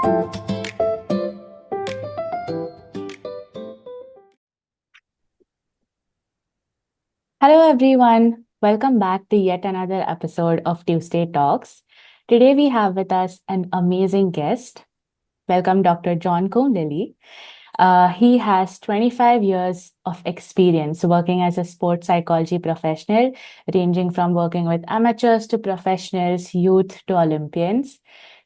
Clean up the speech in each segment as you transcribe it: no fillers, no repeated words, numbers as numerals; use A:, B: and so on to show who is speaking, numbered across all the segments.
A: Hello, everyone. Welcome back to yet another episode of Tuesday Talks. Today, we have with us an amazing guest. Welcome, Dr. John Coumbe-Lilley. He has 25 years of experience working as a sports psychology professional, ranging from working with amateurs to professionals, youth to Olympians.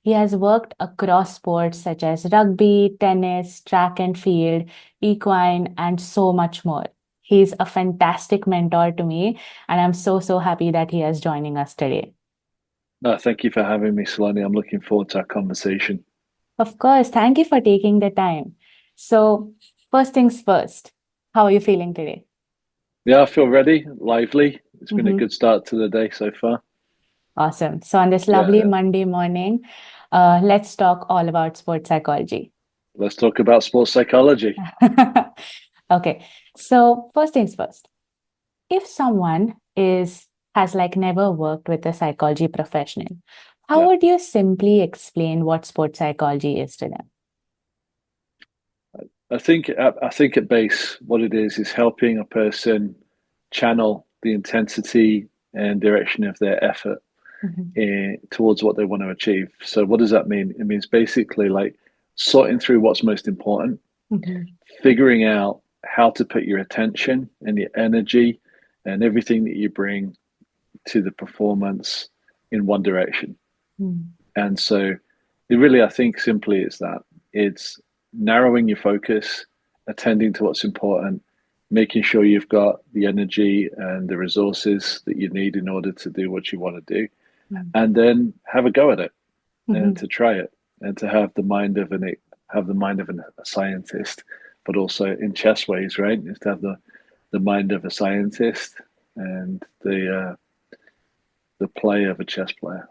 A: He has worked across sports such as rugby, tennis, track and field, equine, and so much more. He's a fantastic mentor to me, and I'm so happy that he is joining us today.
B: No, thank you for having me, Saloni. I'm looking forward to our conversation.
A: Of course, thank you for taking the time. So, first things first, how are you feeling today?
B: Yeah, I feel ready, lively. It's been a
A: Mm-hmm.
B: good start to the day so far.
A: Awesome. So, on this
B: Yeah,
A: lovely
B: yeah.
A: Monday morning, let's talk all about sports psychology.
B: Let's talk about sports psychology.
A: Okay. So, first things first, if someone has like never worked with a psychology professional, how
B: Yeah.
A: would you simply explain what sports psychology is to them?
B: I think at base, what it is helping a person channel the intensity and direction of their effort
A: Mhm,
B: towards what they want to achieve. So what does that mean? It means basically like sorting through what's most important,
A: mhm,
B: figuring out how to put your attention and your energy and everything that you bring to the performance in one direction.
A: mhm,
B: And so it really, I think, simply is that it's narrowing your focus, attending to what's important, making sure you've got the energy and the resources that you need in order to do what you want to do,
A: mhm,
B: and then have a go at it and
A: mhm.
B: to try it and to have the mind of a scientist, but also in chess ways, right? Is to have the mind of a scientist and the play of a chess player.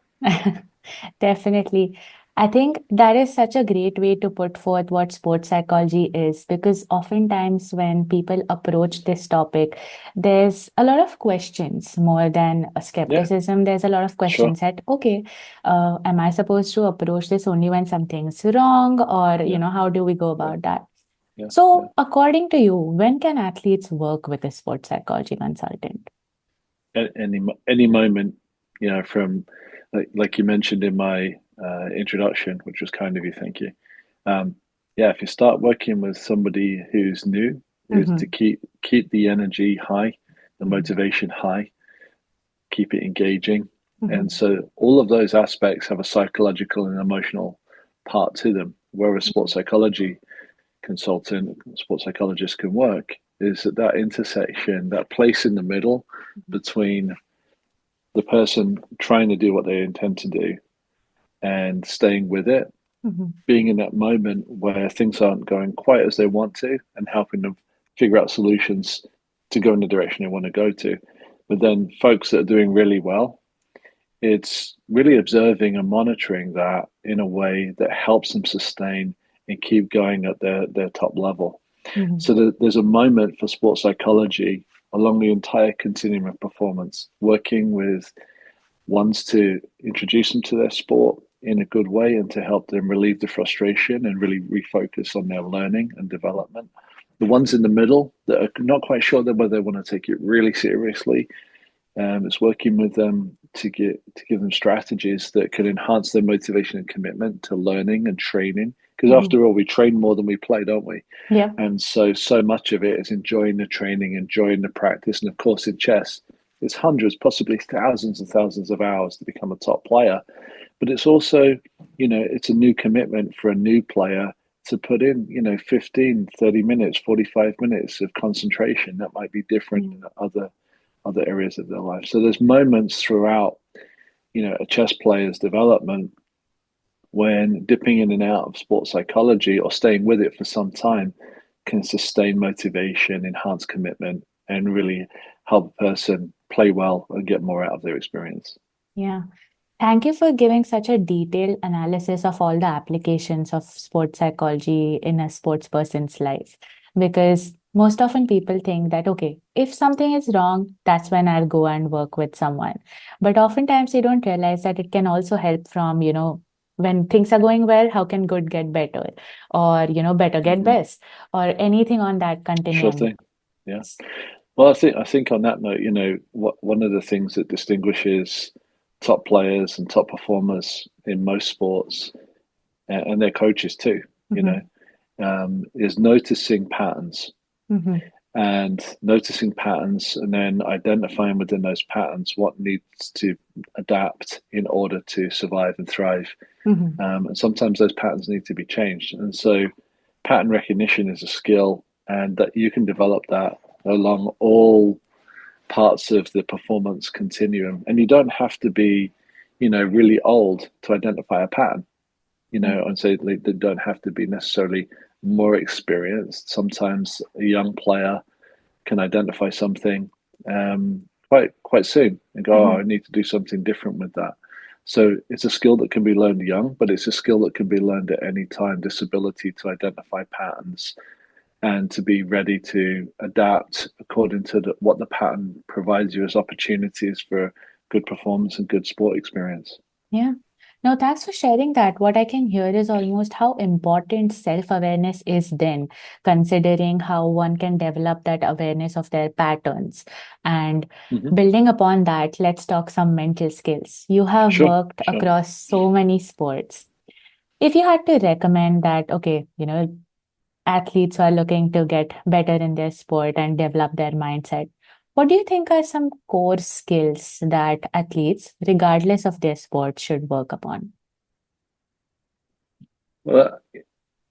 A: Definitely. I think that is such a great way to put forth what sports psychology is, because oftentimes when people approach this topic, there's a lot of questions more than a
B: Yeah,
A: skepticism. There's a lot of
B: sure.
A: questions that, okay, am I supposed to approach this only when something's wrong? Or,
B: Yeah,
A: how do we go
B: yeah,
A: about that?
B: yeah, yeah.
A: So, according to you, when can athletes work with a sports psychology consultant?
B: Any moment, from like you mentioned in my introduction, which was kind of you, thank you. Um, yeah, if you start working with somebody who's new, is to
A: Mm-hmm.
B: keep the energy high, the motivation high, keep it engaging, and
A: Mm-hmm.
B: so all of those aspects have a psychological and emotional part to them. Where a sports psychology consultant, sports psychologist can work is at that intersection, that place in the middle between the person trying to do what they intend to do and staying with it,
A: Mm-hmm.
B: being in that moment where things aren't going quite as they want to, and helping them figure out solutions to go in the direction they want to go to. But then, folks that are doing really well, it's really observing and monitoring that in a way that helps them sustain and keep going at their top level.
A: Mm-hmm.
B: So there's a moment for sports psychology along the entire continuum of performance, working with ones to introduce them to their sport in a good way and to help them relieve the frustration and really refocus on their learning and development. The ones in the middle that are not quite sure whether they want to take it really seriously, it's working with them to give them strategies that can enhance their motivation and commitment to learning and training. Because
A: Mm-hmm.
B: after all, we train more than we play, don't we?
A: Yeah.
B: And so much of it is enjoying the training, enjoying the practice, and of course in chess, it's hundreds, possibly thousands and thousands of hours to become a top player. But it's also, it's a new commitment for a new player to put in, 15, 30 minutes, 45 minutes of concentration. That might be different in other areas of their life. So there's moments throughout, a chess player's development when dipping in and out of sports psychology or staying with it for some time can sustain motivation, enhance commitment, and really help a person play well and get more out of their experience.
A: Yeah. Thank you for giving such a detailed analysis of all the applications of sports psychology in a sports person's life. Because most often people think that, okay, if something is wrong, that's when I'll go and work with someone. But oftentimes they don't realize that it can also help from, when things are going well, how can good get better? Or, better get
B: Hmm.
A: best, or anything on that
B: Sure
A: continuum.
B: thing. Yeah. Well, I think on that note, one of the things that distinguishes top players and top performers in most sports, and their coaches too,
A: Mm-hmm.
B: is noticing patterns
A: Mm-hmm.
B: and then identifying within those patterns what needs to adapt in order to survive and thrive.
A: Mm-hmm.
B: And sometimes those patterns need to be changed. And so pattern recognition is a skill, and that you can develop that along all parts of the performance continuum. And you don't have to be, really old to identify a pattern,
A: Yeah.
B: and so they don't have to be necessarily more experienced. Sometimes a young player can identify something quite soon and go, oh,
A: Mm-hmm.
B: I need to do something different with that. So it's a skill that can be learned young, but it's a skill that can be learned at any time. This ability to identify patterns and to be ready to adapt according to what the pattern provides you as opportunities for good performance and good sport experience.
A: Yeah. No, thanks for sharing that. What I can hear is almost how important self-awareness is then, considering how one can develop that awareness of their patterns. And
B: Hmm.
A: building upon that, let's talk some mental skills. You have
B: Sure,
A: worked
B: sure.
A: across so many sports. If you had to recommend that, okay, athletes who are looking to get better in their sport and develop their mindset, what do you think are some core skills that athletes, regardless of their sport, should work upon?
B: Well,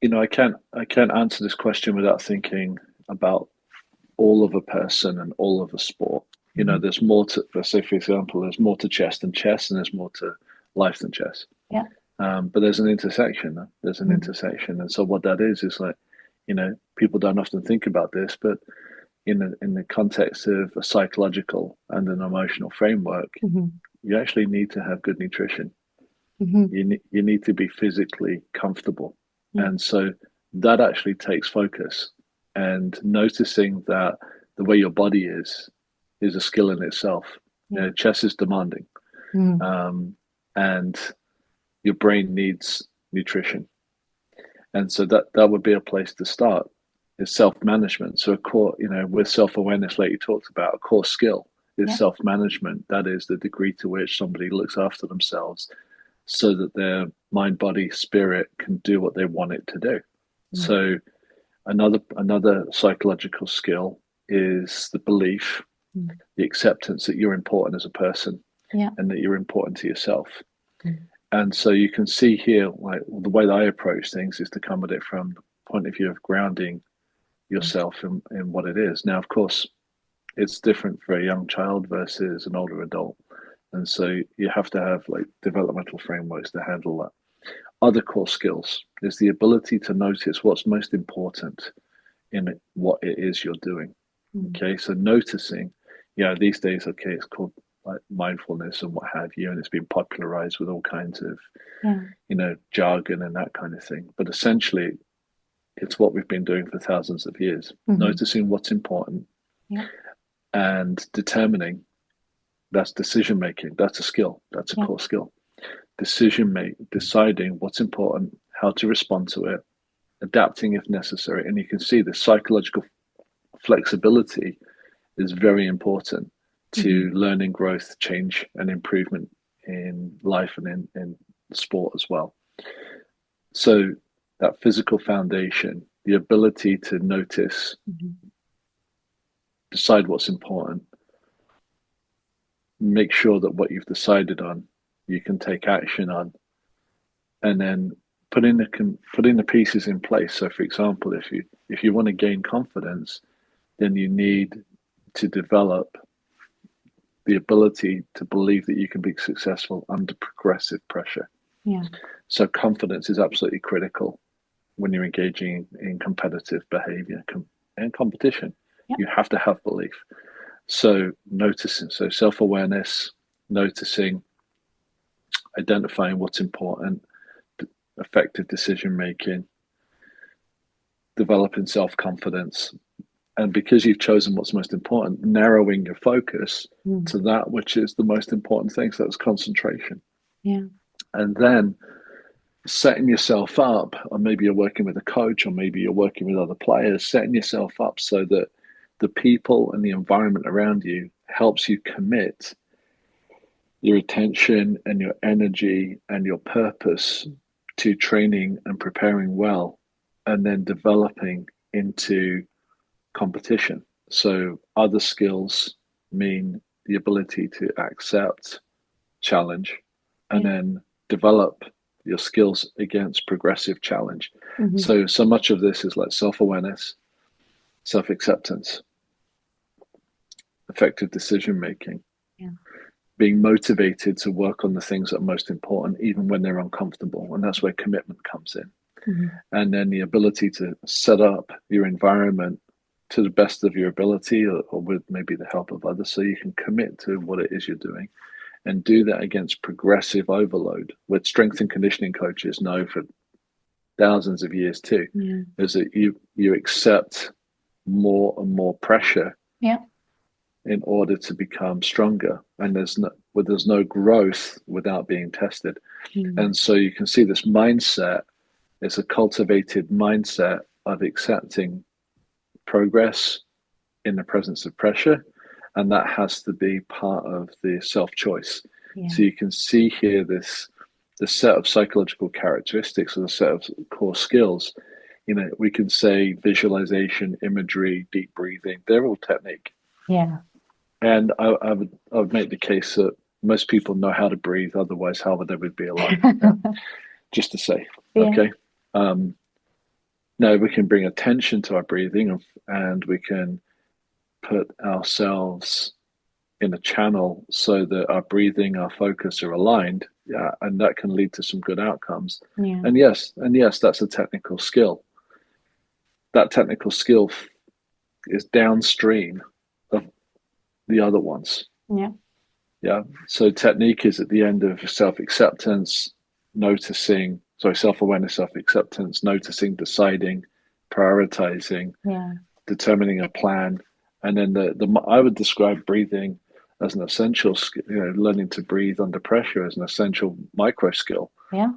B: I can't answer this question without thinking about all of a person and all of a sport.
A: Mhm.
B: There's more to, let's say, for example, there's more to chess than chess, and there's more to life than chess.
A: Yeah.
B: But there's an intersection. There's an
A: Mhm.
B: intersection, and so what that is like, people don't often think about this, but in the context of a psychological and an emotional framework,
A: Mhm.
B: you actually need to have good nutrition.
A: Mhm.
B: You need to be physically comfortable,
A: Yeah.
B: and so that actually takes focus and noticing that the way your body is a skill in itself.
A: Yeah.
B: Chess is demanding,
A: Mhm.
B: um, and your brain needs nutrition, and so that would be a place to start. Is self-management. So a core, with self-awareness, like you talked about, a core skill is
A: Yeah.
B: self-management. That is the degree to which somebody looks after themselves so that their mind, body, spirit can do what they want it to do.
A: Mhm.
B: So another psychological skill is the belief,
A: Mhm.
B: the acceptance that you're important as a person
A: Yeah.
B: and that you're important to yourself.
A: Mhm.
B: And so you can see here, like the way that I approach things is to come at it from the point of view of grounding yourself in what it is. Now, of course, it's different for a young child versus an older adult. And so you have to have like developmental frameworks to handle that. Other core skills is the ability to notice what's most important in what it is you're doing.
A: Mhm.
B: Okay, so noticing, these days, okay, it's called like mindfulness and what have you, and it's been popularized with all kinds of,
A: Yeah.
B: jargon and that kind of thing. But essentially, it's what we've been doing for thousands of years,
A: Mhm.
B: noticing what's important
A: Yeah.
B: and determining. That's decision making. That's a skill. That's a
A: Yeah.
B: core skill. Decision make, deciding what's important, how to respond to it, adapting if necessary. And you can see the psychological flexibility is very important
A: Mhm.
B: to learning, growth, change, and improvement in life and in sport as well. So that physical foundation, the ability to notice,
A: Mhm.
B: decide what's important, make sure that what you've decided on, you can take action on, and then putting the pieces in place. So, for example, if you want to gain confidence, then you need to develop the ability to believe that you can be successful under progressive pressure.
A: Yeah.
B: So, confidence is absolutely critical when you're engaging in competitive behavior and competition.
A: Yeah.
B: You have to have belief. So, noticing, so self awareness, noticing, identifying what's important, effective decision making, developing self confidence. And because you've chosen what's most important, narrowing your focus
A: Mhm.
B: to that which is the most important thing. So that's concentration.
A: Yeah.
B: And then setting yourself up, or maybe you're working with a coach, or maybe you're working with other players, setting yourself up so that the people and the environment around you helps you commit your attention and your energy and your purpose to training and preparing well, and then developing into competition. So, other skills mean the ability to accept challenge and
A: Yeah.
B: then develop your skills against progressive challenge.
A: Hmm.
B: So much of this is like self-awareness, self-acceptance, effective decision making,
A: Yeah.
B: being motivated to work on the things that are most important, even when they're uncomfortable. And that's where commitment comes in.
A: Hmm.
B: And then the ability to set up your environment to the best of your ability, or with maybe the help of others, so you can commit to what it is you're doing and do that against progressive overload, which strength and conditioning coaches know for thousands of years too,
A: Yeah.
B: is that you accept more and more pressure
A: Yeah.
B: in order to become stronger. And there's no growth without being tested.
A: Mm.
B: And so you can see this mindset is a cultivated mindset of accepting progress in the presence of pressure. And that has to be part of the self choice.
A: Yeah.
B: So you can see here the set of psychological characteristics or the set of core skills. We can say visualization, imagery, deep breathing, they're all technique.
A: Yeah.
B: And I would make the case that most people know how to breathe, otherwise, how would they would be alive? Yeah. Just to say,
A: Yeah.
B: okay. Um, no, we can bring attention to our breathing, and we can put ourselves in a channel so that our breathing, our focus are aligned. Yeah, and that can lead to some good outcomes.
A: Yeah.
B: And yes, that's a technical skill. That technical skill is downstream of the other ones.
A: Yeah.
B: Yeah. So technique is at the end of self-acceptance, self-awareness, self-acceptance, noticing, deciding, prioritizing,
A: Yeah.
B: determining a plan. And then the I would describe breathing as an essential skill, learning to breathe under pressure as an essential micro skill.
A: Yeah.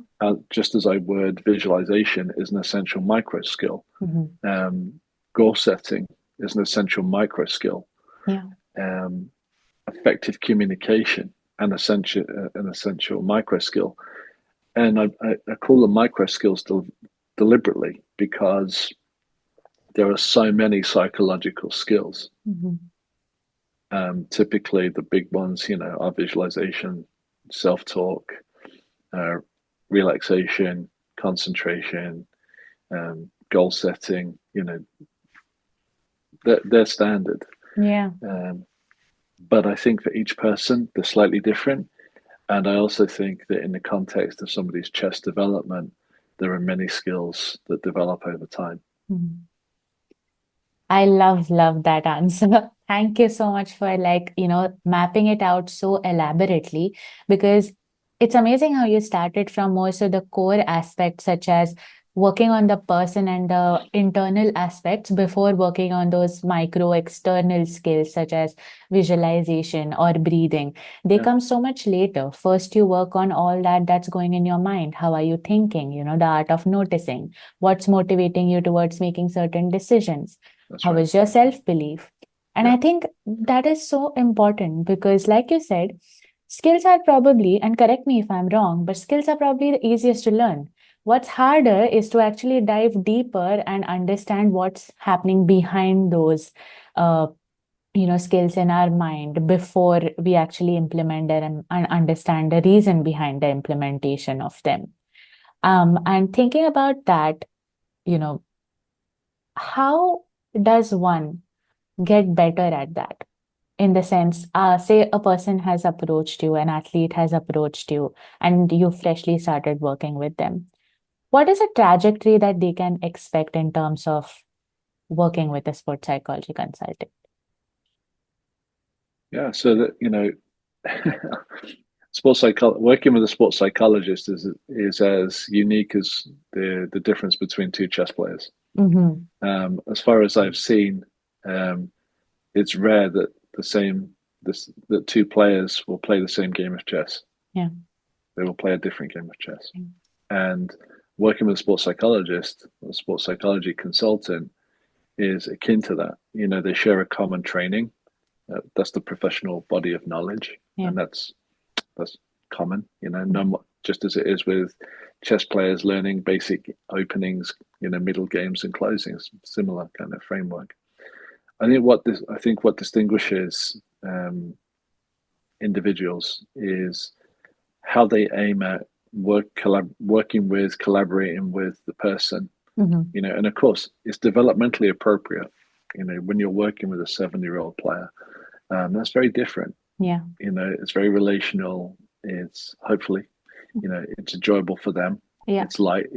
B: Just as I would visualization is an essential micro skill.
A: Hmm.
B: Um, Goal setting is an essential micro skill.
A: Yeah.
B: Um, Effective communication, an essential micro skill. And I call them micro skills deliberately, because there are so many psychological skills.
A: Hmm.
B: Typically, the big ones, are visualization, self-talk, uh, relaxation, concentration, goal setting. They're standard.
A: Yeah.
B: Um, but I think for each person, they're slightly different. And I also think that in the context of somebody's chess development, there are many skills that develop over time.
A: Mhm. I love that answer. Thank you so much for mapping it out so elaborately, because it's amazing how you started from more so the core aspects such as working on the person and the internal aspects before working on those micro external skills such as visualization or breathing. They
B: Yeah,
A: come so much later. First, you work on all that's going in your mind. How are you thinking? The art of noticing. What's motivating you towards making certain decisions?
B: that's
A: How
B: right.
A: is your self belief? And
B: Yeah,
A: I think that is so important because, like you said, skills are probably, and correct me if I'm wrong, but skills are probably the easiest to learn. What's harder is to actually dive deeper and understand what's happening behind those, uh, skills in our mind before we actually implement them and understand the reason behind the implementation of them. And thinking about that, you know, how does one get better at that? In the sense, say a person has approached you, an athlete has approached you, and you freshly started working with them. What is a trajectory that they can expect in terms of working with a sports psychology consultant?
B: yeah. So that working with a sports psychologist is as unique as the difference between two chess players.
A: Mm-hmm.
B: As far as I've seen, um, it's rare that two players will play the same game of chess.
A: Yeah.
B: They will play a different game of chess. And working with a sports psychologist, a sports psychology consultant, is akin to that. They share a common training. That's the professional body of knowledge,
A: Yeah.
B: and that's common. No, just as it is with chess players learning basic openings, middle games and closings, similar kind of framework. I think what distinguishes individuals is how they aim at collaborating with the person. And of course, it's developmentally appropriate. When you're working with a 7-year-old player, that's very different.
A: Yeah.
B: It's very relational. It's hopefully, it's enjoyable for them.
A: Yeah.
B: It's light,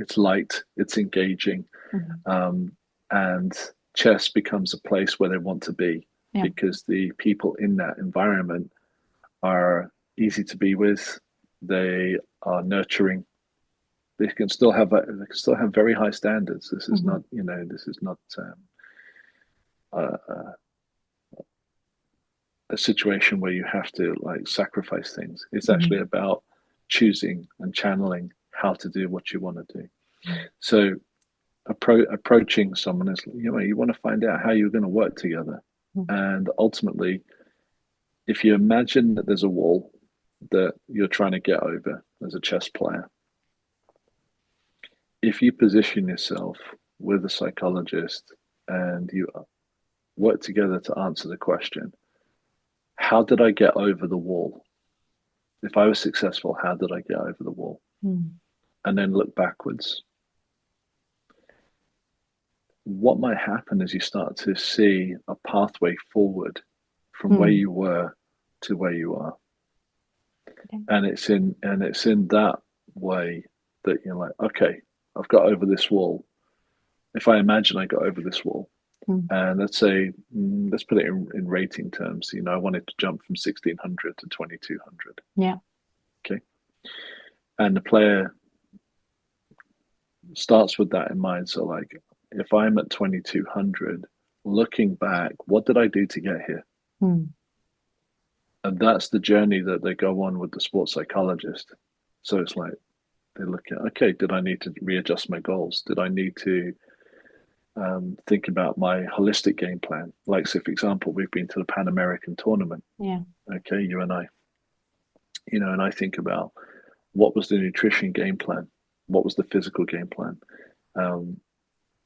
B: it's engaging. And chess becomes a place where they want to be because the people in that environment are easy to be with. They are nurturing. They can still have very high standards. This is not a situation where you have to like sacrifice things. It's actually about choosing and channeling how to do what you want to do. So approaching someone is, you want to find out how you're going to work together. And ultimately, if you imagine that there's a wall that you're trying to get over as a chess player, if you position yourself with a psychologist and you work together to answer the question, how did I get over the wall? If I was successful, how did I get over the wall? And then look backwards. What might happen is you start to see a pathway forward from where you were to where you are.
A: Okay.
B: And it's in that way that you're like, okay, I've got over this wall. If I imagine I got over this wall, and let's say, let's put it in rating terms, I wanted to jump from 1600 to 2200.
A: Yeah.
B: Okay. And the player starts with that in mind. So, like, if I'm at 2200, looking back, what did I do to get here? And that's the journey that they go on with the sports psychologist. So it's like they look at, okay, did I need to readjust my goals? Did I need to think about my holistic game plan? Like, so for example, we've been to the Pan American tournament.
A: Yeah.
B: Okay, you and I. And I think about what was the nutrition game plan? What was the physical game plan?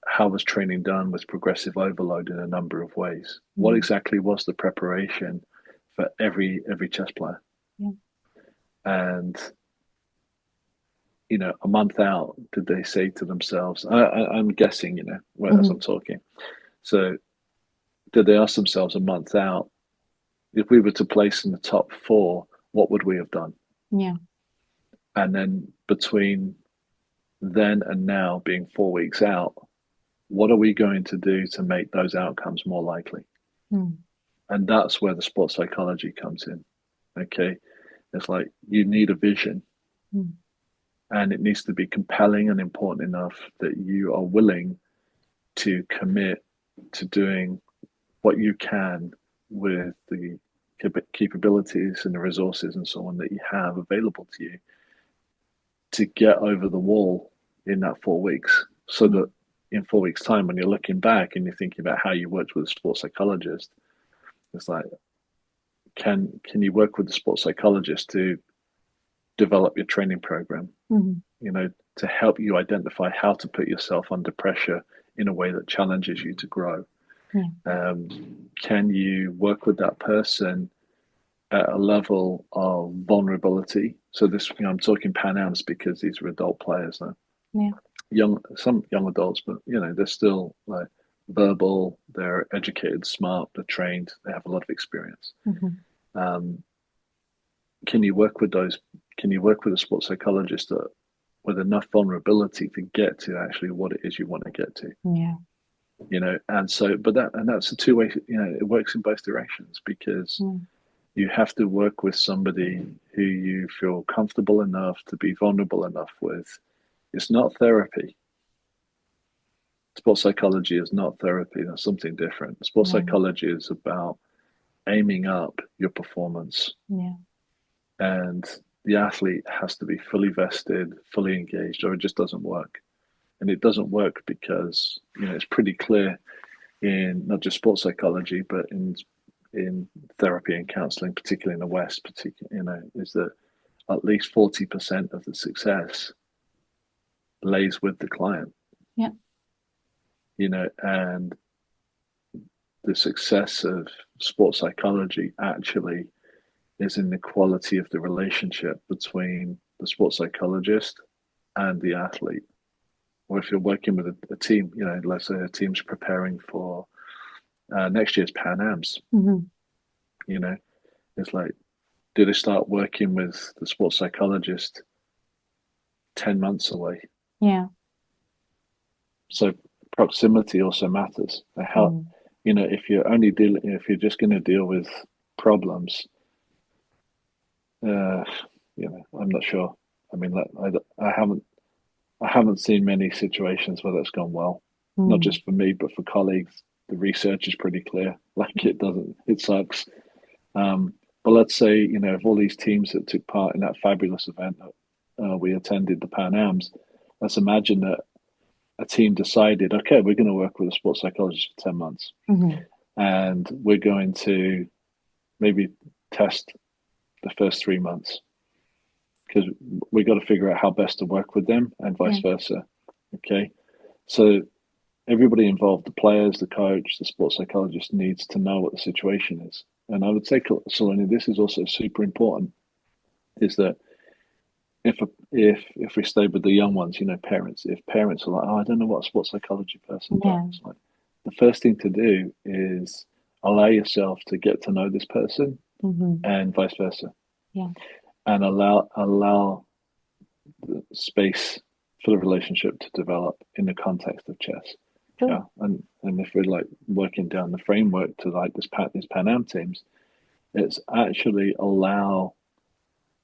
B: How was training done with progressive overload in a number of ways? What exactly was the preparation for every chess player?
A: Yeah.
B: And a month out, did they say to themselves, I'm guessing, as I'm talking. So did they ask themselves a month out, if we were to place in the top 4, what would we have done?
A: Yeah.
B: And then between then and now, being 4 weeks out, what are we going to do to make those outcomes more likely? And that's where the sports psychology comes in. Okay. It's like you need a vision. And it needs to be compelling and important enough that you are willing to commit to doing what you can with the capabilities and the resources and so on that you have available to you to get over the wall in that 4 weeks. So that in 4 weeks' time, when you're looking back and you're thinking about how you worked with a sports psychologist, it's like, can you work with the sports psychologist to develop your training program? To help you identify how to put yourself under pressure in a way that challenges you to grow. Can you work with that person at a level of vulnerability? So this, I'm talking Pan-Ams because these are adult players now. Some young adults, but they're still like verbal, they're educated, smart, they're trained, they have a lot of experience. Can you work with a sports psychologist with enough vulnerability to get to actually what it is you want to get to? And so, that's a two-way, it works in both directions, because you have to work with somebody who you feel comfortable enough to be vulnerable enough with. It's not therapy. Sports psychology is not therapy. That's something different. Sports psychology is about aiming up your performance. And the athlete has to be fully vested, fully engaged, or it just doesn't work. And it doesn't work because it's pretty clear in not just sports psychology, but in therapy and counseling, particularly in the West, is that at least 40% of the success lays with the client.
A: Yeah.
B: And the success of sports psychology actually is in the quality of the relationship between the sports psychologist and the athlete. Or if you're working with a team, let's say a team's preparing for next year's Pan Ams, it's like, do they start working with the sports psychologist 10 months away?
A: Yeah.
B: So proximity also matters. How, if you're just going to deal with problems, I'm not sure. I mean, I haven't seen many situations where that's gone well. Not just for me, but for colleagues. The research is pretty clear. Like it sucks. But let's say, of all these teams that took part in that fabulous event that we attended, the Pan Ams, let's imagine that a team decided, okay, we're going to work with a sports psychologist for 10 months. And we're going to maybe test the first 3 months because we got to figure out how best to work with them and vice versa. Okay. So everybody involved, the players, the coach, the sports psychologist, needs to know what the situation is. And I would say, Saloni, this is also super important, is that if we stay with the young ones, parents, if parents are like, oh, I don't know what a sports psychology person does, like, the first thing to do is allow yourself to get to know this person and vice versa.
A: Yeah.
B: And allow the space for the relationship to develop in the context of chess.
A: True.
B: Yeah. And if we're like working down the framework to like these Pan Am teams, it's actually allow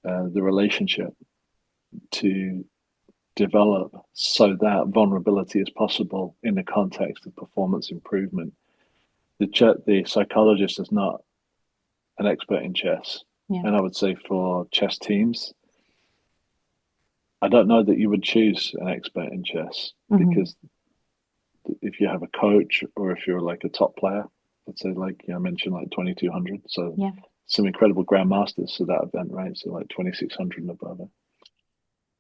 B: the relationship to develop so that vulnerability is possible in the context of performance improvement. The psychologist is not an expert in chess. And I would say for chess teams, I don't know that you would choose an expert in chess because if you have a coach or if you're like a top player, let's say like I mentioned like 2200, so some incredible grandmasters to that event, right? So like 2600 and above it.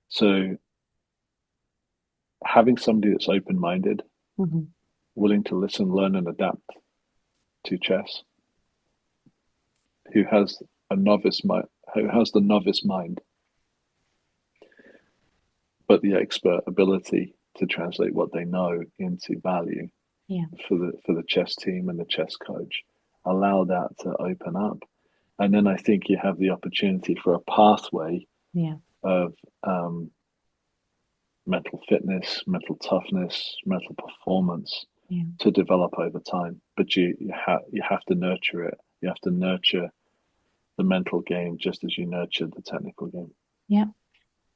B: So having somebody that's open-minded, willing to listen, learn, and adapt to chess, who has the novice mind, but the expert ability to translate what they know into value for the chess team and the chess coach, allow that to open up. And then I think you have the opportunity for a pathway of mental fitness, mental toughness, mental performance to develop over time. But you have to nurture it. You have to nurture the mental game just as you nurture the technical game.
A: Yeah.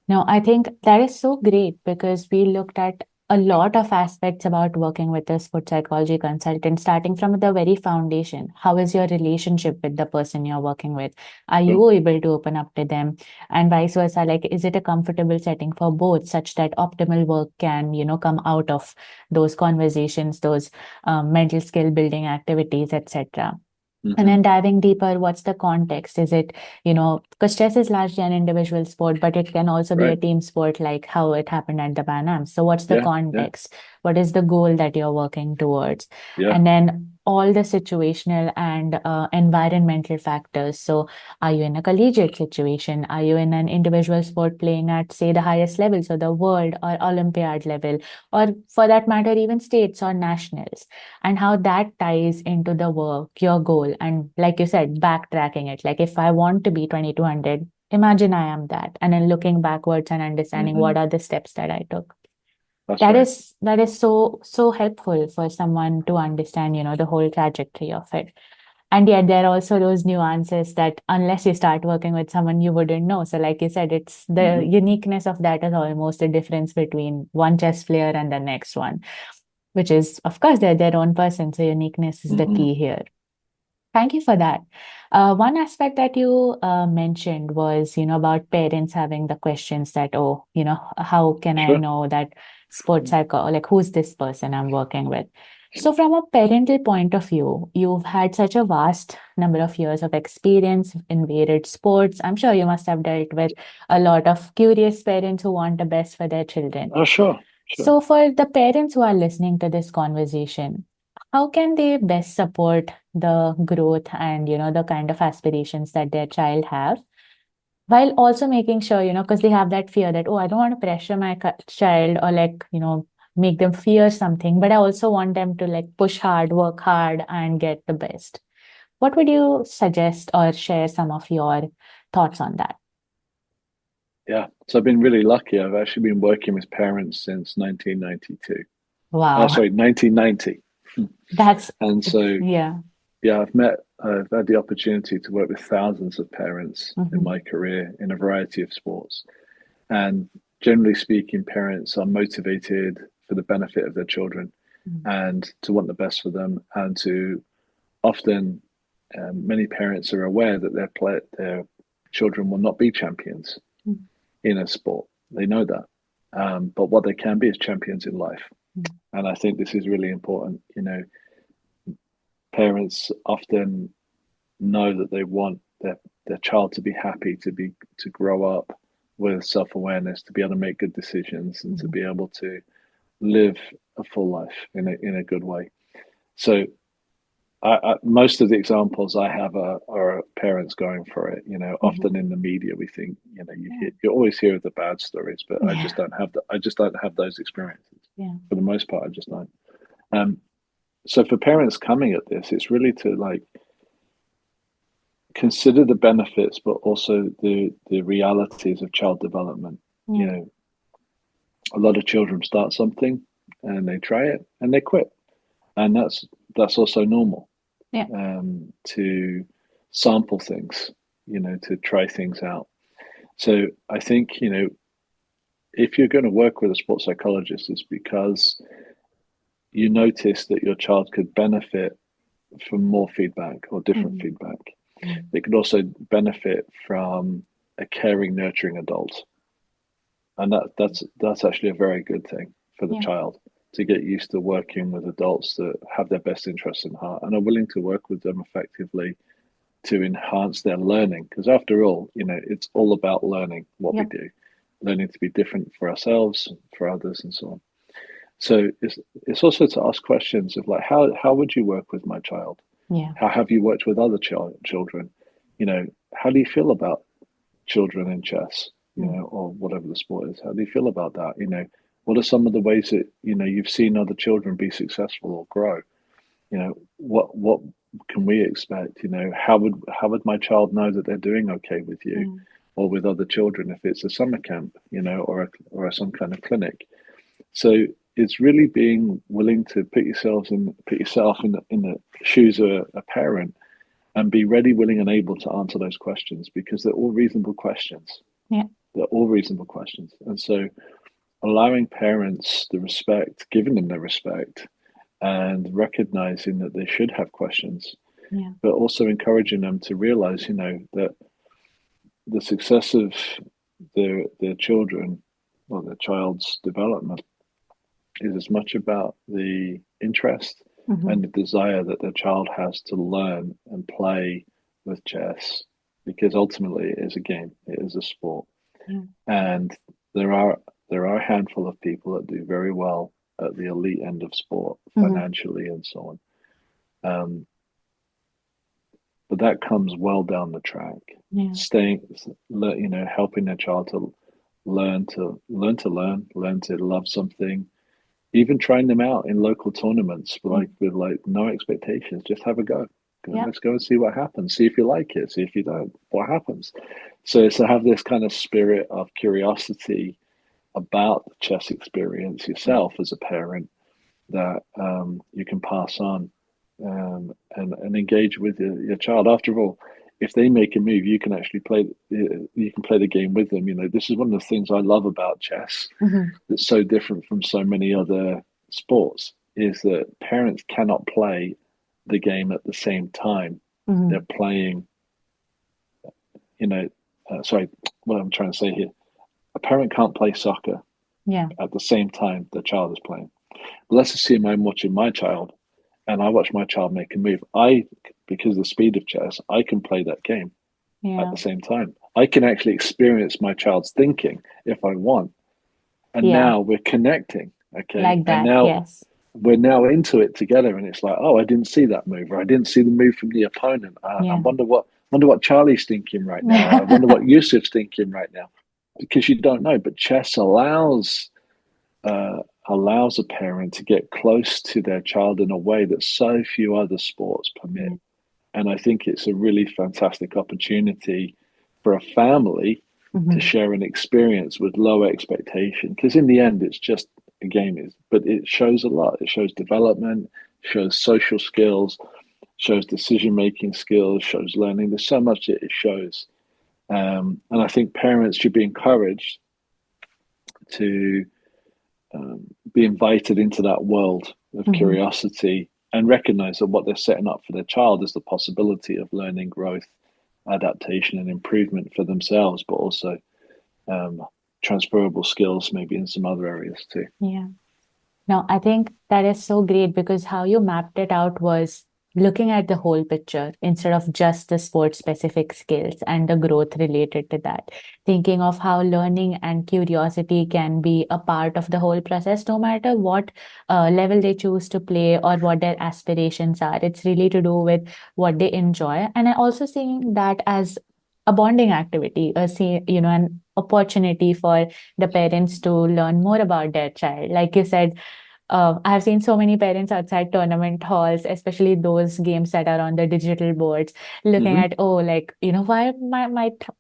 A: No, I think that is so great because we looked at a lot of aspects about working with a sports psychology consultant, starting from the very foundation. How is your relationship with the person you're working with? Are you able to open up to them? And vice versa, like, is it a comfortable setting for both such that optimal work can, come out of those conversations, those mental skill building activities, etc. And then diving deeper, what's the context? Is it, because chess is largely an individual sport, but it can also be a team sport, like how it happened at the Pan Am. So what's the context? What is the goal that you're working towards? And then all the situational and environmental factors. So are you in a collegiate situation? Are you in an individual sport playing at, say, the highest level, so the world or Olympiad level, or for that matter, even states or nationals? And how that ties into the work, your goal. And like you said, backtracking it. Like if I want to be 2200, imagine I am that. And then looking backwards and understanding what are the steps that I took. That is so helpful for someone to understand, the whole trajectory of it. And yet there are also those nuances that unless you start working with someone, you wouldn't know. So like you said, it's the uniqueness of that is almost the difference between one chess player and the next one, which is, of course, they're their own person. So uniqueness is the key here. Thank you for that. One aspect that you mentioned was, about parents having the questions that, oh, how can I
B: Sure.
A: know that sports psycho, like who's this person I'm working with? So, from a parental point of view, you've had such a vast number of years of experience in varied sports. I'm sure you must have dealt with a lot of curious parents who want the best for their children.
B: Oh, sure, sure.
A: So, for the parents who are listening to this conversation, how can they best support the growth and the kind of aspirations that their child have, while also making sure because they have that fear that, oh, I don't want to pressure my child, or like make them fear something, but I also want them to like push hard, work hard, and get the best. What would you suggest or share some of your thoughts on that?
B: Yeah. So I've been really lucky. I've actually been working with parents since 1992.
A: Wow.
B: Sorry, 1990.
A: That's
B: And so,
A: yeah.
B: yeah, I've had the opportunity to work with thousands of parents in
A: Hmm.
B: my career in a variety of sports. And generally speaking, parents are motivated for the benefit of their children and to want the best for them, and to often, many parents are aware that their children will not be champions in a sport. They know that. But what they can be is champions in life. And I think this is really important. Parents often know that they want their child to be happy, to grow up with self-awareness, to be able to make good decisions, and to
A: Mhm.
B: be able to live a full life in a good way. So most of the examples I have are parents going for it.
A: Mhm.
B: Often in the media, we think,
A: Yeah.
B: you always hear the bad stories, but
A: Yeah.
B: I just don't have those experiences.
A: Yeah.
B: For the most part, I just don't. Um, so for parents coming at this, it's really to like consider the benefits, but also the realities of child development. You
A: Yeah.
B: know, a lot of children start something and they try it and they quit, and that's also normal.
A: Yeah.
B: To sample things, to try things out. So I think, if you're going to work with a sports psychologist, it's because you notice that your child could benefit from more feedback or different
A: Mhm.
B: feedback.
A: Mhm.
B: They could also benefit from a caring, nurturing adult. And that's actually a very good thing for the
A: Yeah.
B: child, to get used to working with adults that have their best interests in heart and are willing to work with them effectively to enhance their learning. Because after all, it's all about learning what we
A: Yep.
B: do, learning to be different for ourselves, for others, and so on. So it's also to ask questions of like, how would you work with my child?
A: Yeah.
B: How have you worked with other children? How do you feel about children in chess?
A: Mm.
B: Or whatever the sport is. How do you feel about that? What are some of the ways that you've seen other children be successful or grow? What can we expect? How would my child know that they're doing okay with you
A: Mm.
B: or with other children if it's a summer camp, or some kind of clinic? So it's really being willing to put yourself in the shoes of a parent, and be ready, willing, and able to answer those questions, because they're all reasonable questions.
A: Yeah.
B: They're all reasonable questions. And so allowing parents the respect, giving them the respect, and recognizing that they should have questions,
A: Yeah.
B: but also encouraging them to realize, that the success of their children or their child's development is as much about the interest
A: Hmm.
B: and the desire that their child has to learn and play with chess, because ultimately it is a game, it is a sport.
A: Yeah.
B: And there are a handful of people that do very well at the elite end of sport
A: Hmm.
B: financially and so on. But that comes well down the track.
A: Yeah.
B: Staying, helping their child to learn to love something, even trying them out in local tournaments,
A: Yeah.
B: like with like no expectations, just have a go.
A: Yeah.
B: Let's go and see what happens. See if you like it. See if you don't. What happens? So it's to have this kind of spirit of curiosity about the chess experience
A: Yeah.
B: yourself as a parent, that you can pass on, and engage with your child. After all, if they make a move, you can actually play. You can play the game with them. This is one of the things I love about chess.
A: Hmm.
B: That's so different from so many other sports, is that parents cannot play the game at the same time They're playing, you know, sorry, what I'm trying to say here. A parent can't play soccer
A: Yeah.
B: at the same time the child is playing. But let's assume I'm watching my child and I watch my child make a move. Because of the speed of chess, I can play that game at
A: Yeah.
B: the same time. I can actually experience my child's thinking if I want. And
A: Yeah.
B: now we're connecting. Okay.
A: Like
B: And
A: that.
B: now
A: Yes.
B: we're now into it together. And it's like, oh, I didn't see that move, or I didn't see the move from the opponent. I
A: Yeah.
B: wonder what Charlie's thinking right now. I wonder what Yusuf's thinking right now. Because you don't know. But chess uh, allows a parent to get close to their child in a way that so few other sports permit.
A: Yeah.
B: And I think it's a really fantastic opportunity for a family to share an experience with low expectation. Because in the end, it's just a game, but it shows a lot. It shows development, shows social skills, shows decision making skills, shows learning. There's so much that it shows. And I think parents should be encouraged to be invited into that world of curiosity and recognize that what they're setting up for their child is the possibility of learning, growth, adaptation, and improvement for themselves, but also um, transferable skills maybe in some other areas too.
A: Yeah. No, I think that is so great because how you mapped it out was looking at the whole picture instead of just the sport specific skills and the growth related to that. Thinking of how learning and curiosity can be a part of the whole process, no matter what level they choose to play or what their aspirations are. It's really to do with what they enjoy. And I also seeing that as a bonding activity, an opportunity for the parents to learn more about their child. Like you said, I have seen so many parents outside tournament halls, especially those games that are on the digital boards, looking
B: Mm-hmm.
A: at, oh, like, why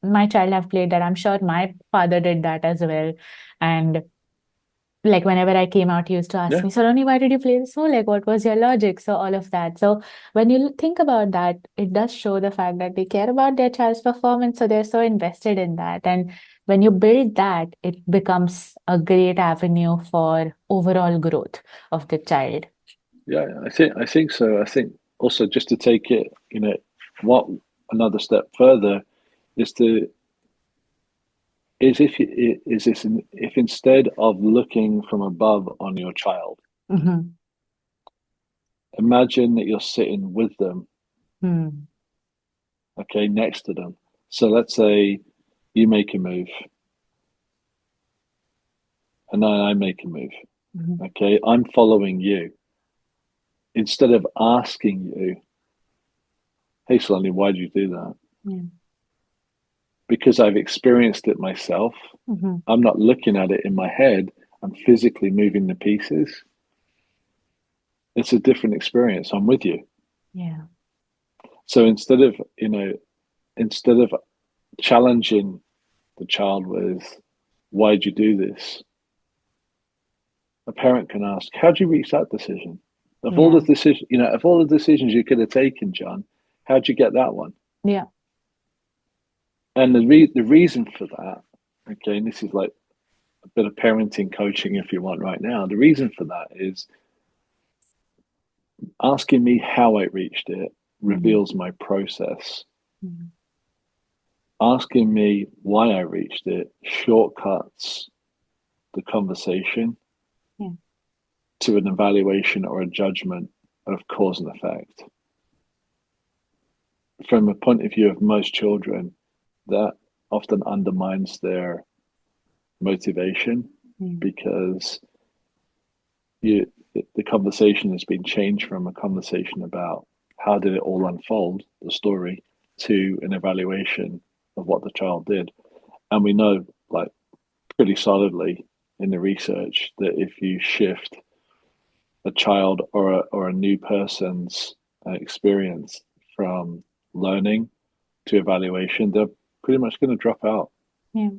A: my child have played that. I'm sure my father did that as well. And like whenever I came out, he used to ask
B: Yeah,
A: me, Saloni, why did you play this? So like, what was your logic? So all of that. So when you think about that, it does show the fact that they care about their child's performance. So they're so invested in that. And when you build that, it becomes a great avenue for overall growth of the child.
B: yeah, I think so. I think also just to take it, what another step further is to is if you- is this if instead of looking from above on your child,
A: Mm-hmm.
B: imagine that you're sitting with them,
A: Mm-hmm.
B: okay, next to them. So let's say you make a move and then I make a move. Okay, I'm following you. Instead of asking you, hey, Sonny, why did you do that?
A: Yeah.
B: Because I've experienced it myself.
A: Mm-hmm.
B: I'm not looking at it in my head. I'm physically moving the pieces. It's a different experience. I'm with you.
A: Yeah.
B: So instead of challenging the child with, why'd you do this? A parent can ask, how'd you reach that decision?
A: Yeah.
B: Of all the decisions you could have taken, John, how'd you get that one?
A: Yeah.
B: And the reason for that, okay, and this is like a bit of parenting coaching if you want right now. The reason for that is asking me how I reached it
A: Mm-hmm.
B: reveals my process.
A: Mm-hmm.
B: Asking me why I reached it shortcuts the conversation
A: Yeah.
B: to an evaluation or a judgment of cause and effect. From a point of view of most children, that often undermines their motivation
A: Yeah.
B: because you the conversation has been changed from a conversation about how did it all unfold, the story, to an evaluation of what the child did. And we know, like, pretty solidly in the research that if you shift a child or a new person's experience from learning to evaluation, they're pretty much going to drop out.
A: Yeah.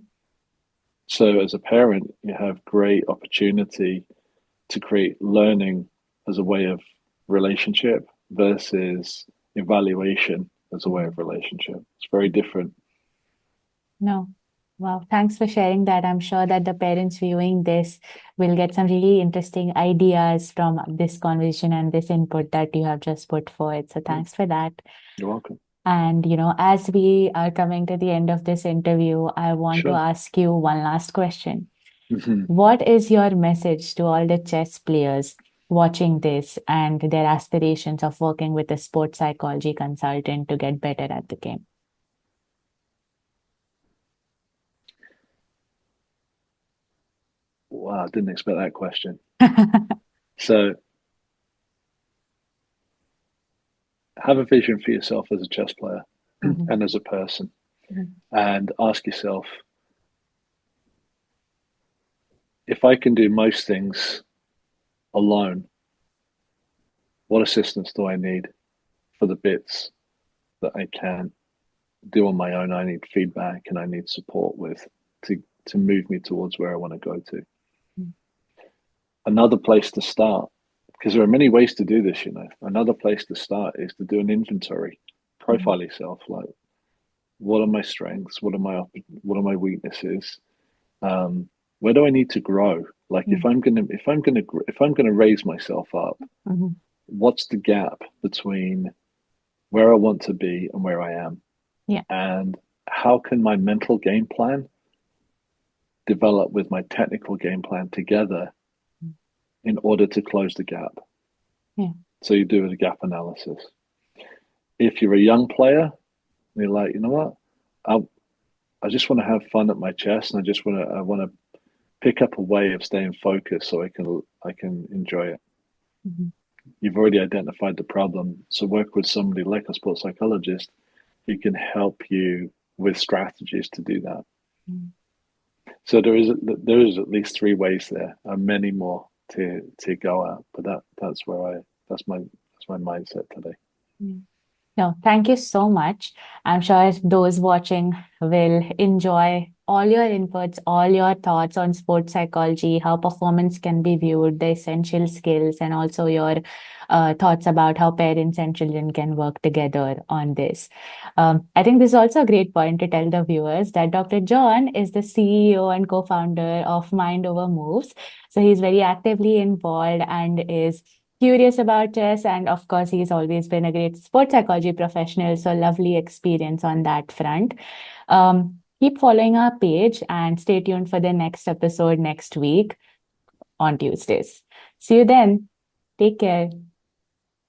B: So as a parent, you have great opportunity to create learning as a way of relationship versus evaluation as a way
A: Mhm.
B: of relationship. It's very different.
A: No. Wow. Thanks for sharing that. I'm sure that the parents viewing this will get some really interesting ideas from this conversation and this input that you have just put forward. So
B: Yeah,
A: thanks for that.
B: you're welcome.
A: And, as we are coming to the end of this interview, I want to
B: Sure.
A: ask you one last question.
B: Mhm.
A: What is your message to all the chess players watching this and their aspirations of working with a sports psychology consultant to get better at the game?
B: Wow, I didn't expect that question. So have a vision for yourself as a chess player
A: Mhm,
B: and as a person,
A: mhm,
B: and ask yourself, if I can do most things alone, what assistance do I need for the bits that I can do on my own? I need feedback and I need support with to move me towards where I want to go to.
A: mhm,
B: Another place to start, because there are many ways to do this, another place to start is to do an inventory,
A: mhm,
B: profile yourself, like what are my strengths, what are my weaknesses, um, where do I need to grow? Like
A: mhm,
B: if I'm gonna raise myself up,
A: mhm.
B: what's the gap between where I want to be and where I am?
A: Yeah.
B: And how can my mental game plan develop with my technical game plan together in order to close the gap?
A: Yeah.
B: So you do a gap analysis. If you're a young player, and you're like, you know what, I I just want to have fun at my chess, and I want to pick up a way of staying focused so I can enjoy it.
A: Mhm,
B: You've already identified the problem, so work with somebody like a sports psychologist who can help you with strategies to do that.
A: mhm.
B: So there is at least three ways there, and many more to go at. But that's my mindset today.
A: Mm. No, thank you so much. I'm sure those watching will enjoy all your inputs, all your thoughts on sports psychology, how performance can be viewed, the essential skills, and also your thoughts about how parents and children can work together on this. I think this is also a great point to tell the viewers that Dr. John is the CEO and co-founder of Mind Over Moves. So he's very actively involved and is curious about chess. And of course, he's always been a great sports psychology professional. So, lovely experience on that front. Keep following our page and stay tuned for the next episode next week on Tuesdays. See you then. Take care.